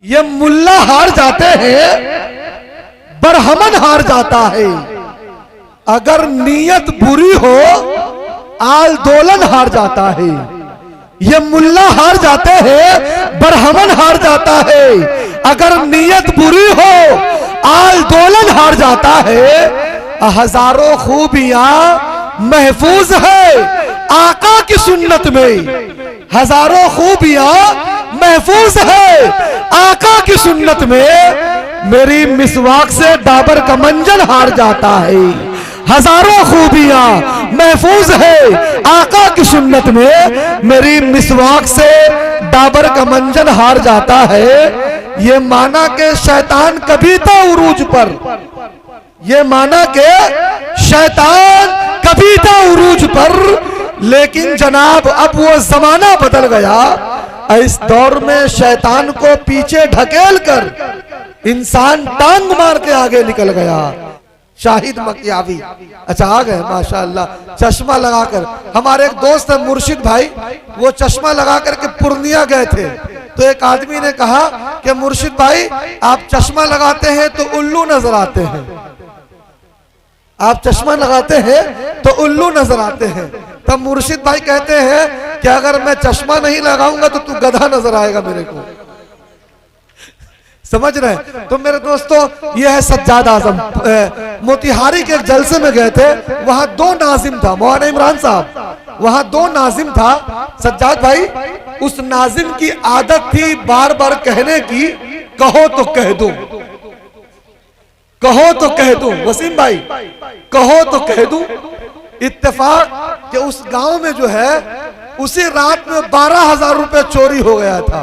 ये मुल्ला हार जाते हैं, बरहमन हार जाता है। अगर नीयत बुरी हो आल दोलन हार जाता है। ये मुल्ला हार जाते हैं, बरहमन हार जाता है। अगर नीयत बुरी हो आल दोलन हार जाता है। हजारों खूबियां महफूज है आका की सुन्नत में, हजारों खूबियां महफूज है आका की सुन्नत में। मेरी मिसवाक से डाबर का मंजन हार जाता है। हजारों खूबियां महफूज है आका की सुन्नत में, मेरी मिसवाक से डाबर का मंजन हार जाता है। ये माना के शैतान कभी था उरूज पर, ये माना के शैतान कभी था उरूज पर, लेकिन जनाब अब वो जमाना बदल गया। इस दौर में शैतान को पीछे ढकेल कर इंसान टांग मार के आगे निकल गया। शाहिद मकियावी, अच्छा आ गए माशाअल्लाह, चश्मा लगाकर। हमारे एक दोस्त है मुर्शिद भाई, वो चश्मा लगा करके पूर्णिया गए थे, तो एक आदमी ने कहा कि मुर्शिद भाई आप चश्मा लगाते हैं तो उल्लू नजर आते हैं, आप चश्मा लगाते हैं तो उल्लू नजर आते हैं। तब मुर्शिद भाई कहते हैं कि अगर मैं चश्मा नहीं लगाऊंगा तो तू गधा नजर आएगा मेरे को। समझ रहे? तो मेरे दोस्तों ये है सज्जाद आजम। मोतिहारी के एक जलसे में गए थे, वहां दो नाजिम था, मौलाना इमरान साहब, वहां दो नाजिम था। सज्जाद भाई उस नाजिम की आदत थी बार बार कहने की, कहो तो कह दूं, कहो तो कह दूं। वसीम भाई कहो तो कह दूं। इत्तेफाक कि उस गांव में जो है उसी रात में 12,000 रुपए चोरी हो गया था,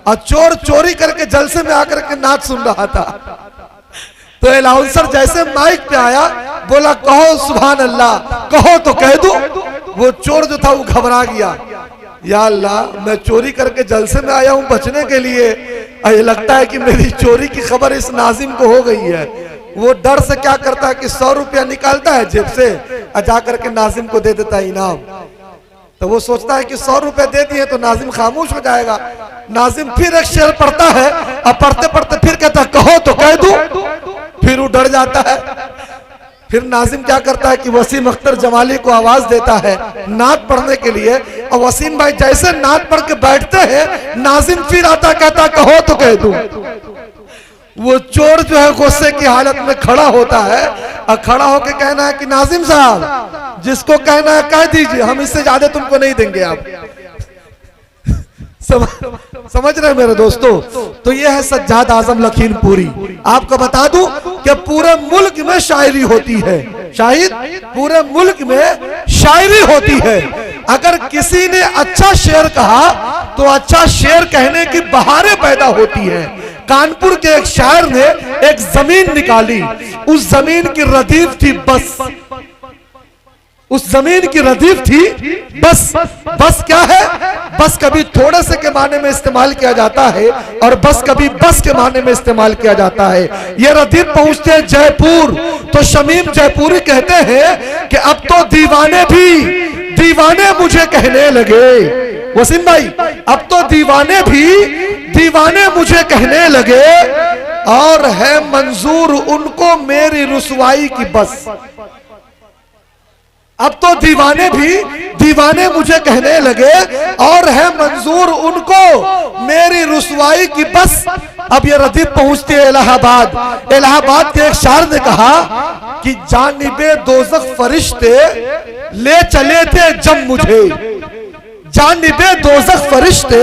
और चोर चोरी करके जलसे में आकर के नाच सुन रहा था। तो अलाउंसर जैसे माइक पे आया, बोला कहो सुभान अल्लाह, कहो तो कह दूं। वो चोर जो था वो घबरा गया, या अल्लाह मैं चोरी करके जलसे में आया हूं बचने के लिए, ये लगता है कि मेरी चोरी की खबर इस नाजिम को हो गई है। वो डर से क्या करता है कि 100 रुपया निकालता है जेब से और जाकर के नाजिम को दे देता है इनाम। तो वो सोचता है कि 100 रुपए दे दिए तो नाजिम खामोश हो जाएगा। नाजिम फिर एक शेर पढ़ता है और पढ़ते पढ़ते फिर कहता है कहो तो कह दूं। फिर वो डर जाता है। फिर नाजिम क्या करता है कि वसीम अख्तर जमाली को आवाज देता है नात पढ़ने के लिए, और वसीम भाई जैसे नात पढ़ के बैठते हैं, नाजिम फिर आता कहता कहो तो कह दूं। वो चोर जो है गुस्से की हालत में खड़ा होता है, और खड़ा होकर कहना है कि नाजिम साहब जिसको कहना है कह दीजिए, हम इससे ज्यादा तुमको नहीं देंगे। आप समझ रहे मेरे दोस्तों? तो ये है सज्जाद आजम लखीमपुरी। आपको बता दूं कि पूरे मुल्क में शायरी होती है, शायद पूरे मुल्क में शायरी होती है। अगर किसी ने अच्छा शेर कहा तो अच्छा शेर कहने की बहारें पैदा होती है। कानपुर के एक शायर ने एक जमीन निकाली, उस जमीन की रदीफ थी बस, उस जमीन की रदीफ थी बस। बस क्या है? बस कभी थोड़े से के माने में इस्तेमाल किया जाता है, और बस कभी बस के माने में इस्तेमाल किया जाता है। ये रदीफ पहुंचते हैं जयपुर, तो शमीम जयपुरी कहते हैं कि अब तो दीवाने भी दीवाने मुझे कहने लगे। वसीम भाई अब तो दीवाने भी दीवाने मुझे कहने लगे, और है मंजूर उनको मेरी रुसवाई की बस। अब तो दीवाने भी दीवाने मुझे कहने लगे, और है मंजूर उनको मेरी रुसवाई की बस। अब ये रदीफ पहुंचती है इलाहाबाद। इलाहाबाद के एक शायर ने कहा कि जानिबे दोज़ख फरिश्ते ले चले थे जब मुझे, जानिबे दोज़ख फरिश्ते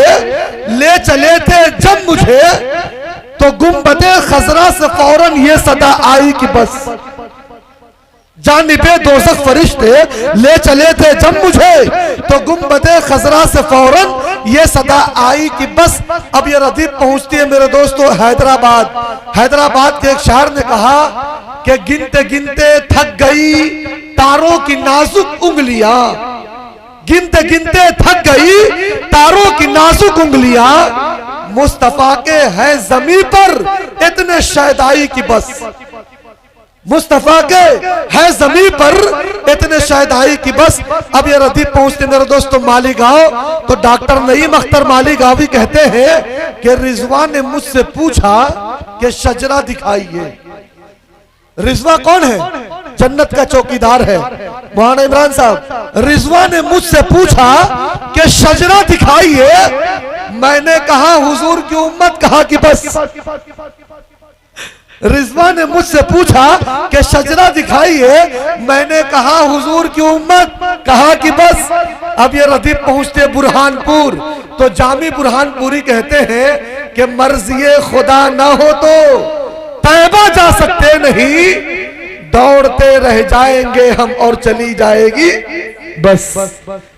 ले चले थे जब मुझे, तो गुंबदे खजरा से फौरन ये सदा आई कि बस। जानिबे दोज़ख फरिश्ते ले चले थे जब मुझे, तो गुंबदे खजरा से फौरन ये सदा आई कि बस। अब ये रदीफ पहुंचती है मेरे दोस्तों हैदराबाद। हैदराबाद के एक शायर ने कहा कि गिनते गिनते थक गई तारों की नाजुक उंगलियां, गिनते गिनते थक गई तारों की नाजुक उंगलियां, मुस्तफा के है जमीन पर इतने शहदाई की बस। मुस्तफा के है जमीन पर इतने शायदाई की बस। अब ये रदीफ पहुंचते मेरे दोस्तों मालीगांव, तो डॉक्टर नईम अख्तर मालीगांवी कहते हैं कि रिजवान ने मुझसे पूछा कि शजरा दिखाइए। रिजवा कौन है? जन्नत का चौकीदार है मौलाना इमरान साहब। रिजवा ने मुझसे पूछा कि शजरा दिखाइए। मैंने कहा हुजूर की उम्मत, कहा कि बस। रिजवा ने मुझसे पूछा कि शजरा दिखाइए। मैंने कहा हुजूर की उम्मत, कहा कि बस। अब ये रदीफ पहुंचते बुरहानपुर, तो जामी बुरहानपुरी कहते हैं कि मर्ज़िए खुदा ना हो तो तैबा जा सकते नहीं, दौड़ते रह जाएंगे हम और चली जाएगी बस।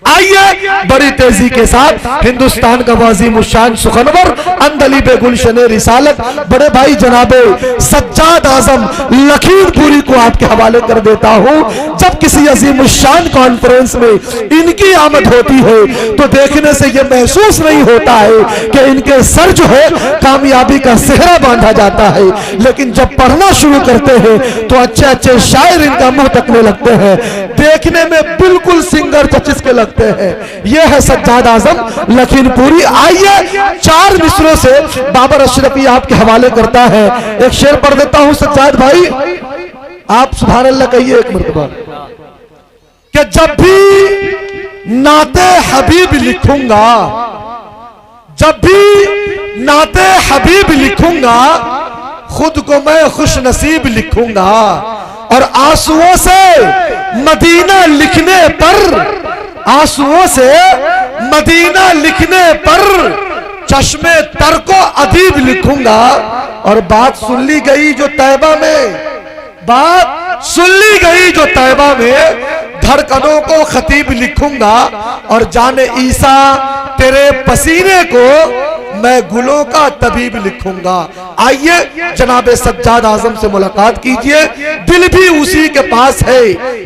आइए बड़ी तेजी के साथ हिंदुस्तान का वाज़ीम शान सुखनवर अंदलीब गुलशन रिसालत बड़े भाई जनाबे सज्जाद आजम लखीमपुरी को आपके हवाले कर देता हूं। जब किसी अजीम शान कॉन्फ्रेंस में इनकी आमद होती है तो देखने से यह महसूस नहीं होता है कि इनके सर जो है कामयाबी का सेहरा बांधा जाता है, लेकिन जब पढ़ना शुरू करते हैं तो अच्छे अच्छे शायर इनका मुंह तकने लगते हैं, देखने में बिल्कुल सिंगर चचिस के लगते हैं। यह है सज्जाद आजम लखीमपुरी। आइए 4 मिसरों से बाबर अशरफी आपके हवाले करता है। एक शेर पढ़ देता हूं सज्जाद भाई, आप सुभान अल्लाह कहिए एक मरतबा कि जब भी नाते हबीब लिखूंगा, जब भी नाते हबीब लिखूंगा, खुद को मैं खुश नसीब लिखूंगा। और आंसुओं से मदीना लिखने पर, आंसुओं से मदीना लिखने पर चश्मे तर को अदीब लिखूंगा। और बात सुन ली गई जो तैबा में, बात सुन ली गई जो तैबा में, धड़कनों को खतीब लिखूंगा। और जाने ईसा तेरे पसीने को मैं गुलों का तबीब लिखूंगा। आइए जनाबे सज्जाद आजम से मुलाकात कीजिए। दिल भी उसी के पास है,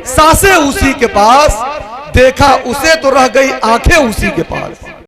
सांसें उसी के पास, देखा उसे तो रह गई आंखें उसी के पास।